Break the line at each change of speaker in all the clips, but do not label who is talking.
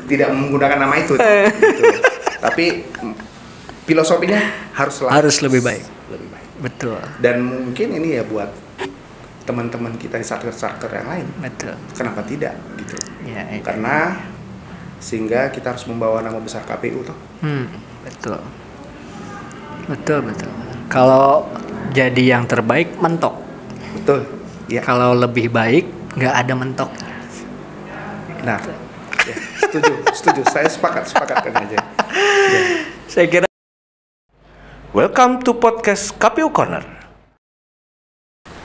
tidak menggunakan nama itu gitu. Tapi filosofinya harus
lebih baik. Betul.
Dan mungkin ini ya buat teman-teman kita di satker-satker yang lain.
Betul.
Kenapa tidak gitu?
Ya,
Karena sehingga kita harus membawa nama besar KPU toh.
Betul. Kalau jadi yang terbaik mentok.
Betul. Ya.
Kalau lebih baik nggak ada mentok.
Nah, ya, setuju. Saya sepakat Kang Ajay. Ya.
Saya kira.
Welcome to podcast KPU Corner.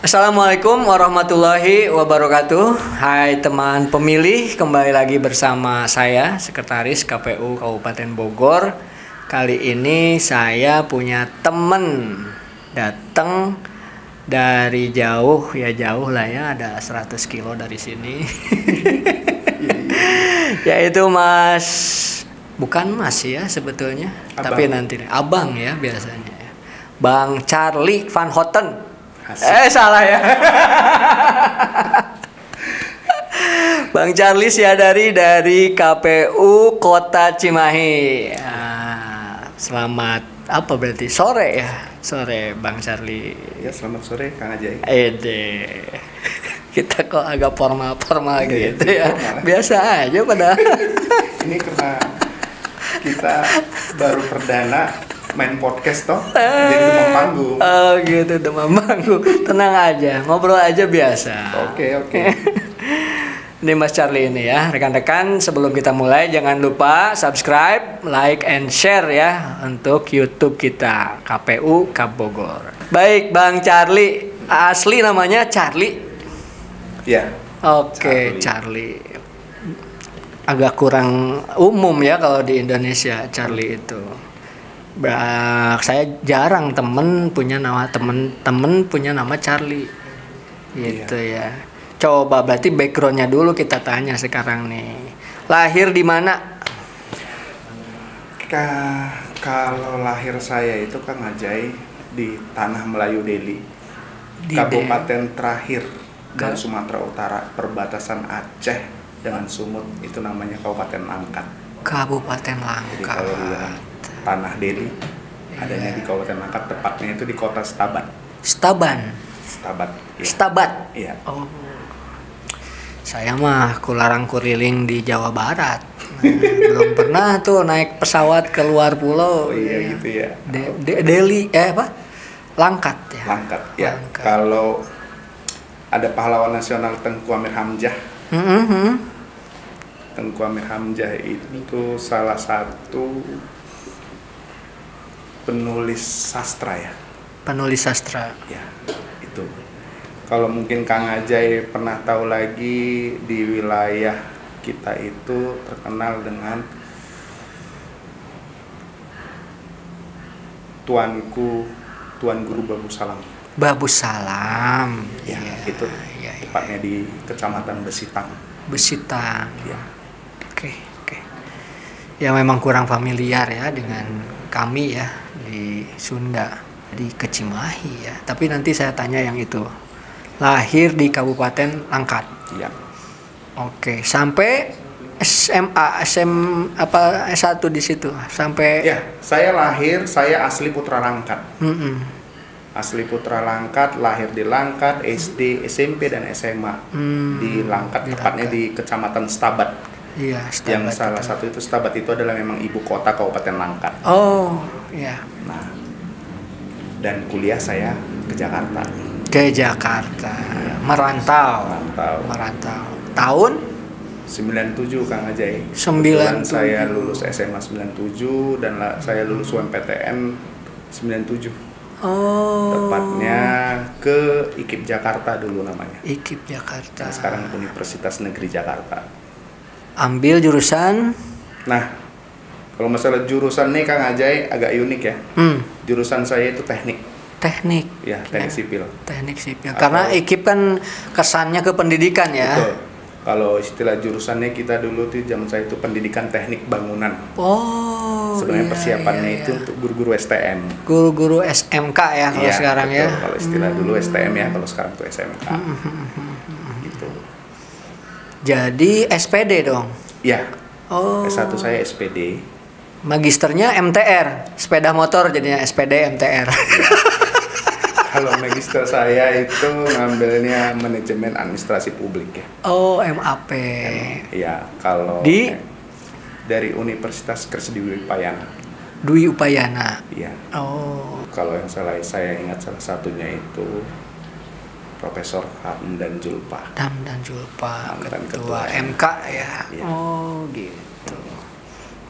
Assalamualaikum warahmatullahi wabarakatuh. Hai teman pemilih, kembali lagi bersama saya, Sekretaris KPU Kabupaten Bogor. Kali ini saya punya temen datang dari jauh lah ya, ada 100 kilo dari sini. Yaitu bukan Mas ya sebetulnya,
Abang.
tapi nanti Abang ya biasanya. Bang Charlie Van Houten. Salah ya. Bang Charlie dari KPU Kota Cimahi. Selamat apa berarti sore ya? Sore Bang Charlie.
Ya, selamat sore Kang Ajay.
Kita kok agak formal gitu ya.
Formal.
Biasa aja padahal.
Ini karena kita baru perdana main podcast toh, jadi demam panggung.
Oh gitu, demam panggung. Tenang aja, ngobrol aja biasa.
Oke.
Ini Mas Charlie ini ya, rekan-rekan, sebelum kita mulai jangan lupa subscribe, like, and share ya untuk YouTube kita KPU Kab Bogor. Baik, Bang Charlie, asli namanya Charlie.
Ya.
Oke, Charlie. Agak kurang umum ya kalau di Indonesia Charlie itu. Saya jarang temen punya nama Charlie gitu ya. Coba berarti backgroundnya dulu kita tanya sekarang nih. Lahir di mana?
Kalau lahir saya itu Kang Ajay di Tanah Melayu Deli, kabupaten terakhir dari Sumatera Utara, perbatasan Aceh dengan Sumut, itu namanya Kabupaten Langkat.
Kabupaten
Jadi
Langkat.
kalau bilang Tanah Deli, adanya di Kabupaten Langkat, tepatnya itu di kota Stabat. Ya.
Stabat.
Iya.
Oh. Saya mah kularang kuriling di Jawa Barat. Belum pernah tuh naik pesawat ke luar pulau.
Oh iya gitu ya.
Deli Langkat ya.
Langkat ya. Kalau ada pahlawan nasional Tengku Amir Hamzah. Tengku Amir Hamzah itu salah satu penulis sastra ya. Ya, itu. Kalau mungkin Kang Ajay pernah tahu lagi, di wilayah kita itu terkenal dengan Tuan Guru Babu Salam.
Babu Salam.
Ya, itu tepatnya di Kecamatan Besitang. Ya.
Oke. Ya memang kurang familiar ya dengan kami ya di Sunda, di Cimahi ya. Tapi nanti saya tanya yang itu. Lahir di Kabupaten Langkat.
Iya.
Oke, sampai S1 di situ sampai.
Ya, saya asli Putra Langkat. Asli Putra Langkat, lahir di Langkat, SD, SMP dan SMA di Langkat, tepatnya di Kecamatan Stabat.
Iya, Stabat.
Yang salah satu itu Stabat itu adalah memang ibu kota Kabupaten Langkat.
Oh, iya.
Nah, dan kuliah saya ke Jakarta.
Ke Jakarta, merantau. Tahun
97 Kang Ajay.
97.
Saya lulus SMA 97 dan saya lulus UMPTN 97.
Oh.
Tepatnya ke IKIP Jakarta dulu namanya.
IKIP Jakarta.
Nah, sekarang Universitas Negeri Jakarta.
Ambil jurusan?
Nah, kalau masalah jurusan nih Kang Ajay agak unik ya. Jurusan saya itu teknik. Ya, teknik sipil.
Teknik sipil. Karena IKIP kan kesannya ke pendidikan ya.
Betul. Kalau istilah jurusannya kita dulu tuh zaman saya itu pendidikan teknik bangunan.
Oh.
Sebenarnya persiapannya itu untuk guru-guru STM.
Guru-guru SMK ya kalau sekarang
betul.
ya.
Kalau istilah dulu STM ya, kalau sekarang tuh SMK. Gitu.
Jadi SPD dong.
Ya,
Oh.
S1 saya SPD.
Magisternya MTR, sepeda motor jadinya SPD MTR.
Kalau magister saya itu ngambilnya manajemen administrasi publik ya.
Oh, MAP.
Iya, kalau dari Universitas Krisdiwi Upayana.
Dwi Upayana.
Iya.
Oh.
Kalau yang saya ingat salah satunya itu Profesor Hamdan Julpa.
Hamdan Julpa,
ketua
MK ya.
Iya.
Oh, gitu.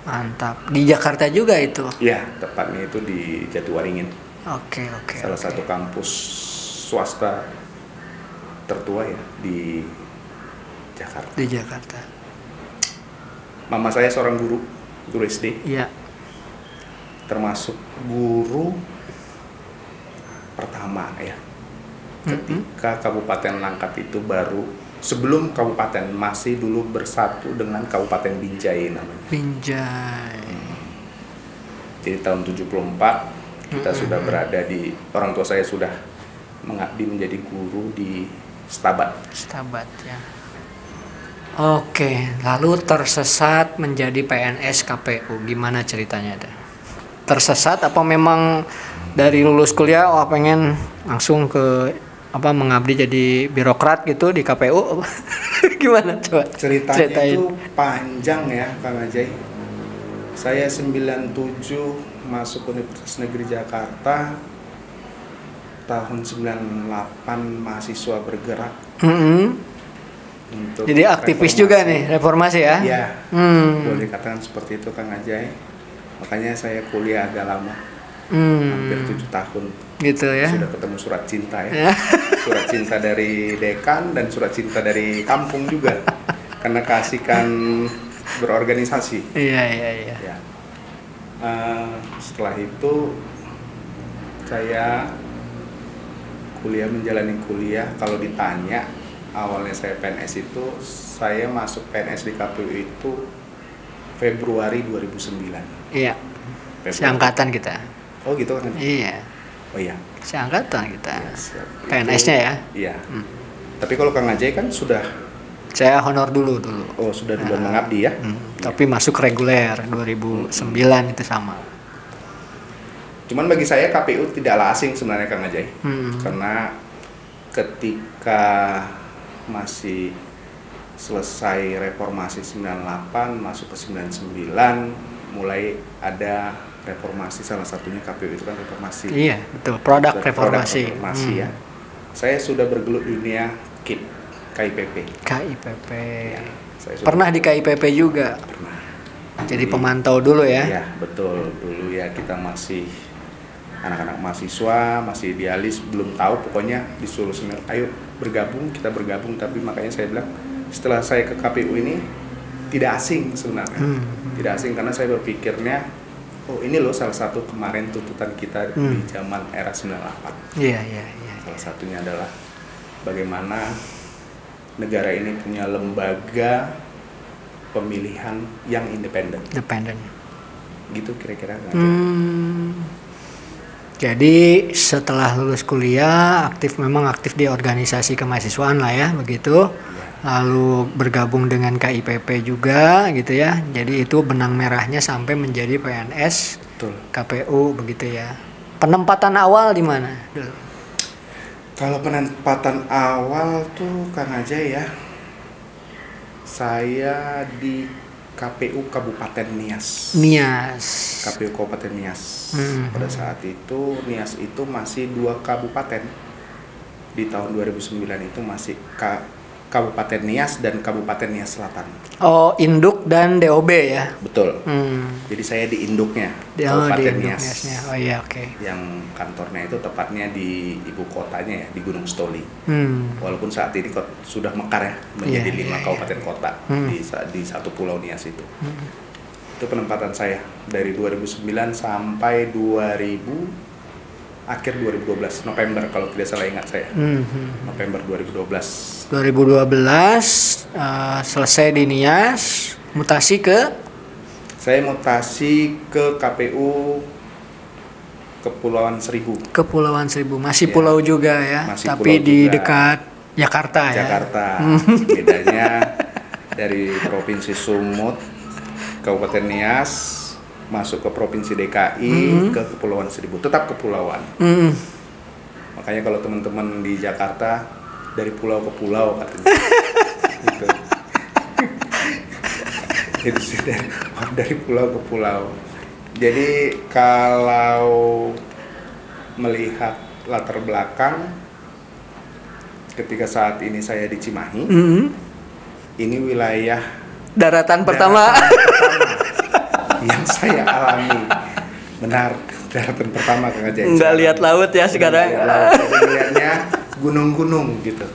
Mantap. Di Jakarta juga itu?
Iya, tepatnya itu di Jatiwaringin.
Oke.
Salah satu kampus swasta tertua ya di Jakarta.
Di Jakarta.
Mama saya seorang guru SD.
Iya.
Termasuk guru pertama ya. Ketika Kabupaten Langkat itu baru, sebelum kabupaten, masih dulu bersatu dengan Kabupaten Binjai namanya.
Binjai.
Jadi tahun 74 kita sudah berada di, orang tua saya sudah mengabdi menjadi guru di Stabat.
Stabat ya. Oke, lalu tersesat menjadi PNS KPU. Gimana ceritanya ada? Tersesat apa memang dari lulus kuliah pengen langsung ke mengabdi jadi birokrat gitu di KPU? Gimana coba?
Ceritanya itu panjang ya Kang Ajay. Saya 97 masuk Universitas Negeri Jakarta, tahun 98 mahasiswa bergerak. Untuk
jadi aktivis reformasi. Juga nih reformasi ya?
Iya, boleh dikatakan seperti itu Kang Ajay. Makanya saya kuliah agak lama, hampir 7 tahun.
Gitu ya?
Sudah ketemu surat cinta ya. Surat cinta dari dekan dan surat cinta dari kampung juga, karena keasikan berorganisasi.
Iya.
Ya. Setelah itu saya menjalani kuliah. Kalau ditanya awalnya saya PNS itu, saya masuk PNS di KPU itu Februari 2009.
Iya. Seangkatan kita.
Oh gitu kan?
Iya.
Oh iya.
Seangkatan kita.
Ya,
PNS-nya ya?
Iya. Tapi kalau Kang Ajay kan sudah.
Saya honor dulu.
Oh, sudah duluan mengabdi ya?
Tapi masuk reguler 2009 itu sama.
Cuman bagi saya KPU tidaklah asing sebenarnya Kang Ajay. Karena ketika masih selesai reformasi 98, masuk ke 99, mulai ada reformasi, salah satunya KPU itu kan reformasi.
Iya, betul. Produk reformasi
ya. Saya sudah bergelut di dunia KIPP.
Ya, pernah di KIPP juga?
Pernah.
Jadi pemantau dulu ya?
Iya, betul. Dulu ya kita masih anak-anak mahasiswa, masih idealis, belum tahu, pokoknya disuruh ayo bergabung, kita bergabung. Tapi makanya saya bilang, setelah saya ke KPU ini tidak asing sebenarnya. Tidak asing karena saya berpikirnya, oh ini loh salah satu kemarin tuntutan kita di zaman era 98.
Iya.
Salah satunya adalah bagaimana negara ini punya lembaga pemilihan yang independen. Gitu kira-kira.
Jadi setelah lulus kuliah memang aktif di organisasi kemahasiswaan lah ya, begitu. Lalu bergabung dengan KIPP juga gitu ya. Jadi itu benang merahnya sampai menjadi PNS.
Betul.
KPU begitu ya. Penempatan awal di mana dulu?
Kalau penempatan awal tuh Kang Ajay ya, saya di KPU Kabupaten Nias. KPU Kabupaten Nias. Pada saat itu Nias itu masih 2 kabupaten. Di tahun 2009 itu masih Kabupaten Nias dan Kabupaten Nias Selatan. Oh,
induk dan DOB ya?
Betul. Jadi saya di induknya, Kabupaten Nias.
Oh iya, oke.
Yang kantornya itu tepatnya di ibu kotanya ya, di Gunung Stoli. Walaupun saat ini sudah mekar ya, menjadi 5 kabupaten kota di satu pulau Nias itu. Itu penempatan saya dari 2009 sampai akhir 2012, November kalau tidak salah ingat saya. November 2012.
2012 selesai di Nias, mutasi ke?
Saya mutasi ke KPU Kepulauan Seribu.
Kepulauan Seribu, masih pulau juga ya, tapi di dekat Jakarta ya.
Bedanya dari Provinsi Sumut Kabupaten Nias, masuk ke Provinsi DKI, ke Kepulauan Seribu, tetap kepulauan. Makanya kalau teman-teman di Jakarta dari pulau ke pulau katanya. Gitu. Jadi dari pulau ke pulau. Jadi kalau melihat latar belakang ketika saat ini saya di Cimahi, ini wilayah
daratan pertama
yang saya alami. Benar, daratan pertama Kang Ajay.
Nggak lihat laut ya sekarang.
Jadi lihatnya gunung-gunung gitu.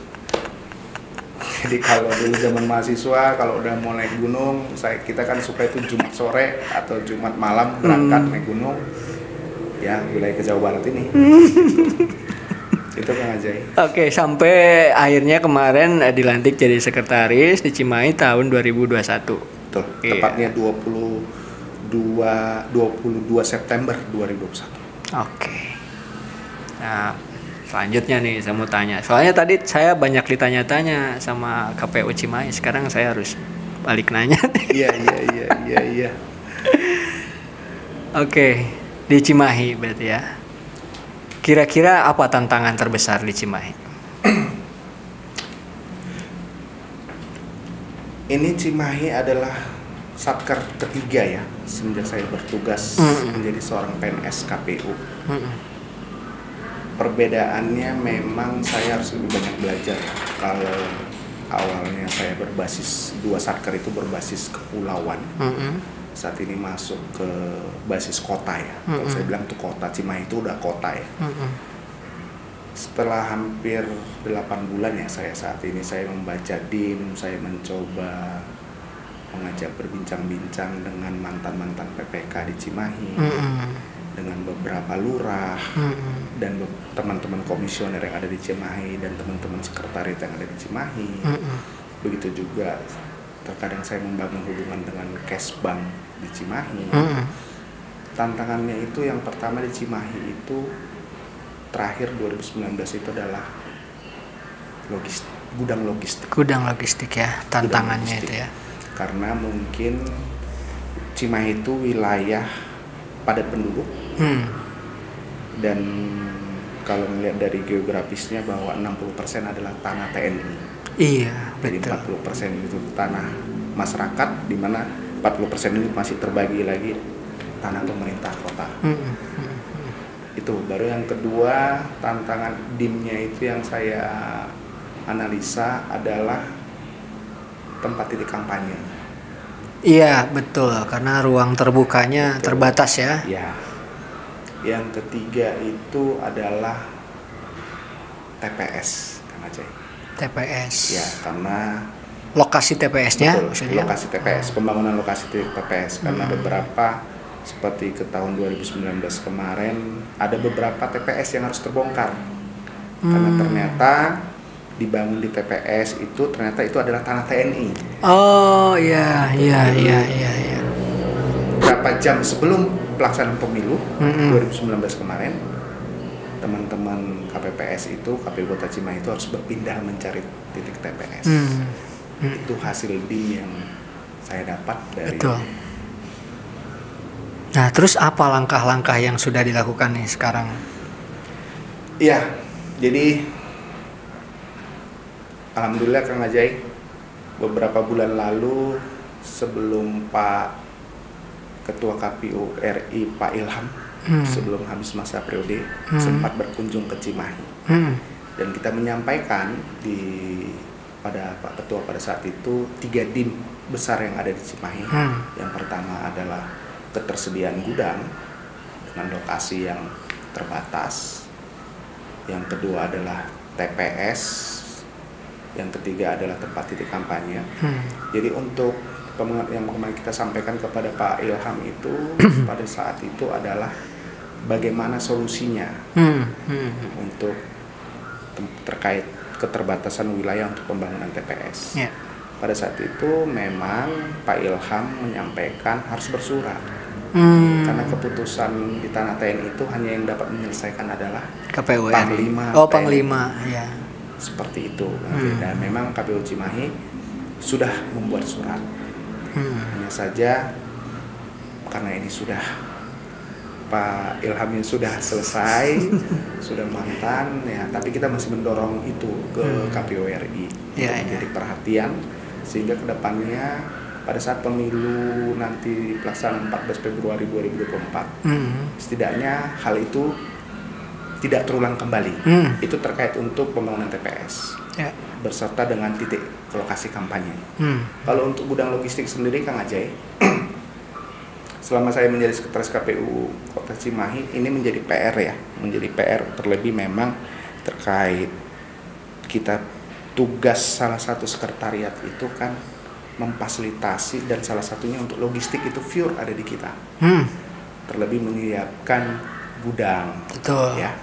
Jadi kalau dulu zaman mahasiswa, kalau udah mau naik gunung, kita kan suka itu Jumat sore atau Jumat malam berangkat naik gunung. Ya, wilayah ke Jawa Barat ini. Itu Kang Ajay.
Oke, sampai akhirnya kemarin dilantik jadi sekretaris di Cimahi tahun 2021.
Betul, tepatnya 22 September 2021.
Oke. Nah, selanjutnya nih saya mau tanya. Soalnya tadi saya banyak ditanya-tanya sama KPU Cimahi, sekarang saya harus balik nanya.
Iya.
Oke, di Cimahi berarti ya. Kira-kira apa tantangan terbesar di Cimahi?
Ini Cimahi adalah satker ketiga ya semenjak saya bertugas menjadi seorang PNS KPU. Perbedaannya memang saya harus lebih banyak belajar. Kalau awalnya saya berbasis, dua satker itu berbasis kepulauan, saat ini masuk ke basis kota ya. Kalau saya bilang tuh kota, Cimahi itu udah kota ya. Setelah hampir 8 bulan ya saya saat ini, saya membaca DIM, saya mencoba mengajak berbincang-bincang dengan mantan-mantan PPK di Cimahi, dengan beberapa lurah, dan teman-teman komisioner yang ada di Cimahi, dan teman-teman sekretariat yang ada di Cimahi. Begitu juga terkadang saya membangun hubungan dengan Kesbang di Cimahi. Tantangannya itu yang pertama di Cimahi itu terakhir 2019 itu adalah gudang logistik ya, tantangannya itu ya. Karena mungkin Cimahi itu wilayah padat penduduk, dan kalau melihat dari geografisnya bahwa 60% adalah tanah TNI.
Iya,
jadi betul. 40% itu tanah masyarakat, di mana 40% ini masih terbagi lagi tanah pemerintah kota. Itu baru. Yang kedua, tantangan DIM-nya itu yang saya analisa adalah tempat titik kampanye.
Iya, betul, karena ruang terbukanya terbatas ya.
Ya. Yang ketiga itu adalah TPS, Kang Ajay.
TPS.
Ya, karena
lokasi TPS-nya maksudnya.
Lokasi TPS, pembangunan lokasi TPS, karena beberapa seperti ke tahun 2019 kemarin ada beberapa TPS yang harus terbongkar. Karena ternyata dibangun di TPS itu ternyata itu adalah tanah TNI.
Oh iya.
Berapa jam sebelum pelaksanaan pemilu 2019 kemarin, teman-teman KPPS itu, KPU Kota Cimahi itu harus berpindah mencari titik TPS. Itu hasil DIM yang saya dapat dari.
Betul. Nah, terus apa langkah-langkah yang sudah dilakukan nih sekarang?
Iya, jadi alhamdulillah Kang Ajay, beberapa bulan lalu sebelum Pak Ketua KPU RI Pak Ilham sebelum habis masa periode sempat berkunjung ke Cimahi, dan kita menyampaikan pada Pak Ketua pada saat itu 3 DIM besar yang ada di Cimahi. Yang pertama adalah ketersediaan gudang dengan lokasi yang terbatas, yang kedua adalah TPS, yang ketiga adalah tempat titik kampanye. Jadi untuk yang kemarin kita sampaikan kepada Pak Ilham itu pada saat itu adalah bagaimana solusinya untuk terkait keterbatasan wilayah untuk pembangunan TPS. Pada saat itu memang Pak Ilham menyampaikan harus bersurat. Karena keputusan di tanah TNI itu hanya yang dapat menyelesaikan adalah
KPU
Panglima.
Panglima, ya.
Seperti itu. Dan memang KPU Cimahi sudah membuat surat. Hanya saja karena ini sudah Pak Ilham ini sudah selesai, sudah mantan ya, tapi kita masih mendorong itu ke KPU RI menjadi perhatian sehingga kedepannya pada saat pemilu nanti pelaksanaan 14 Februari 2024 setidaknya hal itu tidak terulang kembali. Itu terkait untuk pembangunan TPS berserta dengan titik lokasi kampanye. Kalau untuk gudang logistik sendiri Kang Ajay, selama saya menjadi sekretaris KPU Kota Cimahi ini menjadi PR ya, menjadi PR terlebih memang terkait kita tugas salah satu sekretariat itu kan memfasilitasi dan salah satunya untuk logistik itu pure ada di kita. Terlebih menyiapkan gudang.
Betul.
Ya.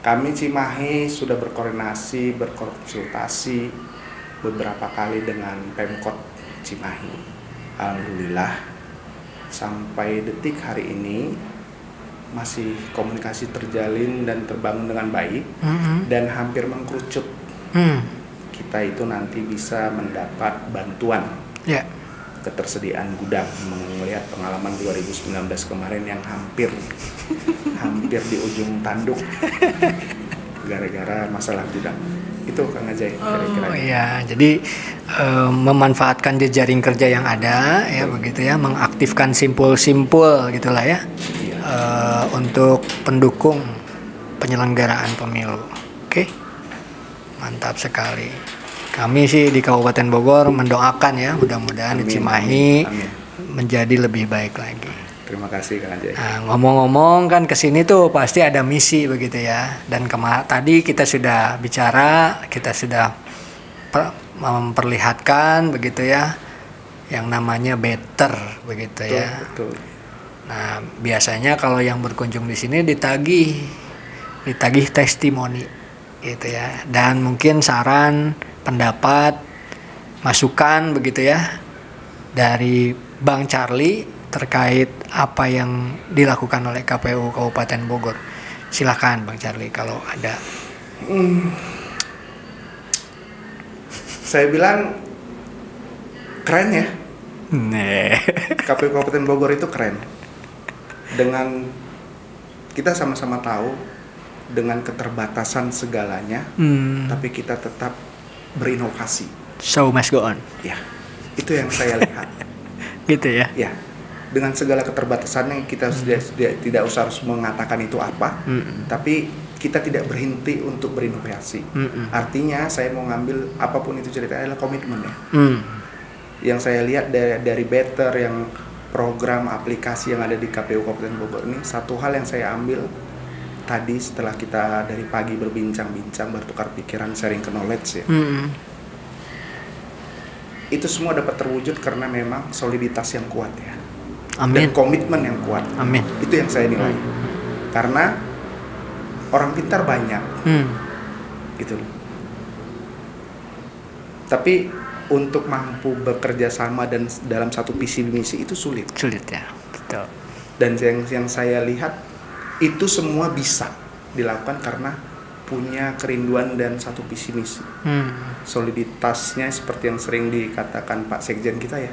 Kami Cimahi sudah berkoordinasi, berkonsultasi beberapa kali dengan Pemkot Cimahi. Alhamdulillah sampai detik hari ini masih komunikasi terjalin dan terbangun dengan baik dan hampir mengkerucut. Kita itu nanti bisa mendapat bantuan ketersediaan gudang melihat pengalaman 2019 kemarin yang hampir di ujung tanduk gara-gara masalah gudang. Itu Kang Ajay kira-kira.
Oh iya, jadi memanfaatkan jejaring kerja yang ada ya begitu ya, mengaktifkan simpul-simpul gitulah ya. Untuk pendukung penyelenggaraan pemilu. Oke. Mantap sekali. Kami sih di Kabupaten Bogor mendoakan ya, mudah-mudahan di Cimahi menjadi lebih baik lagi.
Terima kasih Kang Ajay.
Nah, ngomong-ngomong kan kesini tuh pasti ada misi begitu ya. Dan tadi kita sudah bicara, kita sudah memperlihatkan begitu ya, yang namanya better begitu ya.
Betul.
Nah, biasanya kalau yang berkunjung di sini ditagih testimoni gitu ya. Dan mungkin saran, pendapat, masukan begitu ya dari Bang Charlie terkait apa yang dilakukan oleh KPU Kabupaten Bogor. Silakan Bang Charlie kalau ada.
Saya bilang keren ya. KPU Kabupaten Bogor itu keren. Dengan kita sama-sama tahu dengan keterbatasan segalanya, tapi kita tetap berinovasi.
Show must go on.
Ya, itu yang saya lihat.
Gitu ya.
Ya, dengan segala keterbatasannya kita sudah tidak usah harus mengatakan itu apa, tapi kita tidak berhenti untuk berinovasi. Artinya saya mau ngambil apapun itu ceritanya adalah komitmen ya. Yang saya lihat dari Better yang program aplikasi yang ada di KPU Kabupaten Bogor ini, satu hal yang saya ambil tadi setelah kita dari pagi berbincang-bincang, bertukar pikiran, sharing knowledge ya. Itu semua dapat terwujud karena memang soliditas yang kuat ya.
Amin.
Dan komitmen yang kuat.
Amin.
Itu yang saya nilai. Karena orang pintar banyak. Gitu loh. Tapi untuk mampu bekerja sama dan dalam satu visi misi itu sulit.
Sulit ya. Betul.
Dan yang saya lihat itu semua bisa dilakukan karena punya kerinduan dan satu visi misi. Soliditasnya seperti yang sering dikatakan Pak Sekjen kita ya.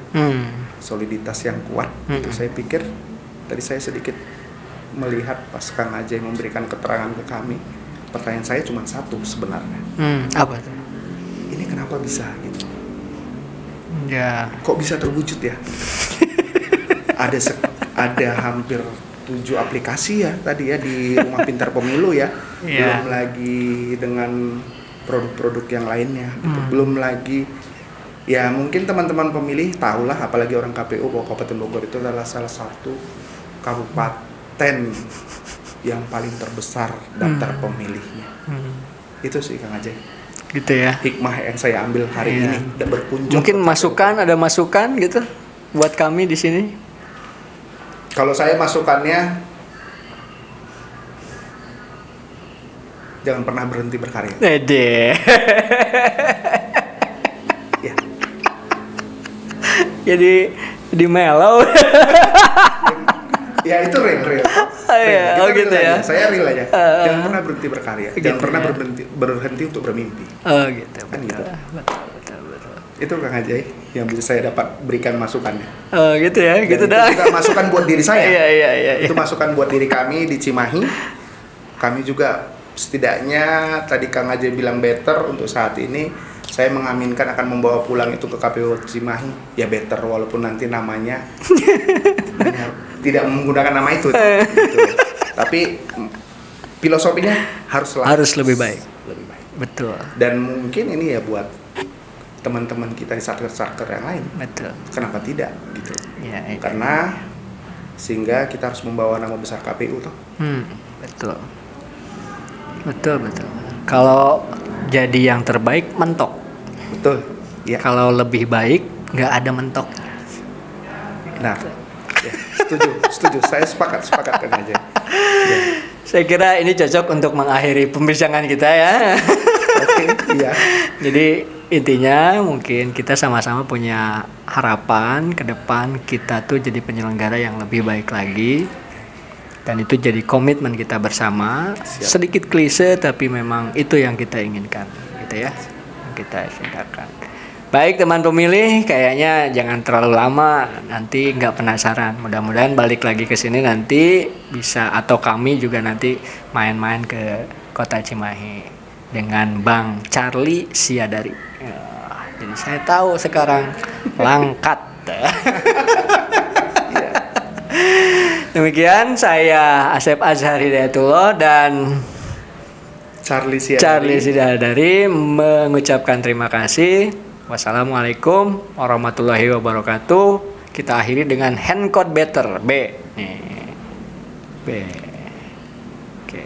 Soliditas yang kuat. Itu saya pikir tadi saya sedikit melihat pas Kang Ajay memberikan keterangan ke kami. Pertanyaan saya cuma satu sebenarnya.
Apa tuh?
Ini kenapa bisa gitu?
Ya.
Kok bisa terwujud ya? ada hampir 7 aplikasi ya tadi ya di Rumah Pintar Pemilu ya. Belum lagi dengan produk-produk yang lainnya gitu. Belum lagi ya mungkin teman-teman pemilih tahulah, apalagi orang KPU, bahwa Kabupaten Bogor itu adalah salah satu kabupaten yang paling terbesar daftar pemilihnya. Itu sih Kang Ajay.
Gitu ya.
Hikmah yang saya ambil hari ini dan berkunjung.
Mungkin ada masukan gitu buat kami di sini.
Kalau saya masukannya jangan pernah berhenti berkarya. Ya.
Jadi di mellow.
Ya itu real.
Gitu ya.
Saya real aja. Jangan pernah berhenti berkarya. Jangan pernah berhenti untuk bermimpi.
Oh gitu.
Kan gitu.
Betul.
Itu Kang Ajay yang bisa saya dapat berikan masukannya.
Oh gitu ya, gitu dah.
Itu juga masukan buat diri saya.
Iya.
Itu masukan buat diri kami di Cimahi. Kami juga setidaknya tadi Kang Ajay bilang better untuk saat ini. Saya mengaminkan akan membawa pulang itu ke KPU Cimahi. Ya better walaupun nanti namanya tidak menggunakan nama itu. Gitu. Tapi filosofinya harus
lebih baik.
Lebih baik.
Betul.
Dan mungkin ini ya buat teman-teman kita di satker-satker yang lain.
Betul.
Kenapa tidak gitu?
Ya,
Karena sehingga kita harus membawa nama besar KPU toh.
Betul. Kalau jadi yang terbaik mentok.
Betul. Ya.
Kalau lebih baik nggak ada mentok.
Nah, ya, setuju. Saya sepakat kan aja. Ya.
Saya kira ini cocok untuk mengakhiri pembincangan kita ya.
Oke, iya.
Jadi intinya mungkin kita sama-sama punya harapan ke depan kita tuh jadi penyelenggara yang lebih baik lagi. Dan itu jadi komitmen kita bersama.
Siap.
Sedikit klise tapi memang itu yang kita inginkan, gitu ya. Yang kita cintakan. Baik teman pemilih, kayaknya jangan terlalu lama, nanti nggak penasaran. Mudah-mudahan balik lagi ke sini nanti bisa, atau kami juga nanti main-main ke Kota Cimahi dengan Bang Charlie Siadari. Jadi saya tahu sekarang langkat. Demikian saya Asep Azhar Hidayatullah dan
Charlie
Siadari mengucapkan terima kasih. Wassalamualaikum warahmatullahi wabarakatuh. Kita akhiri dengan hand code better B. Nih. B. Oke.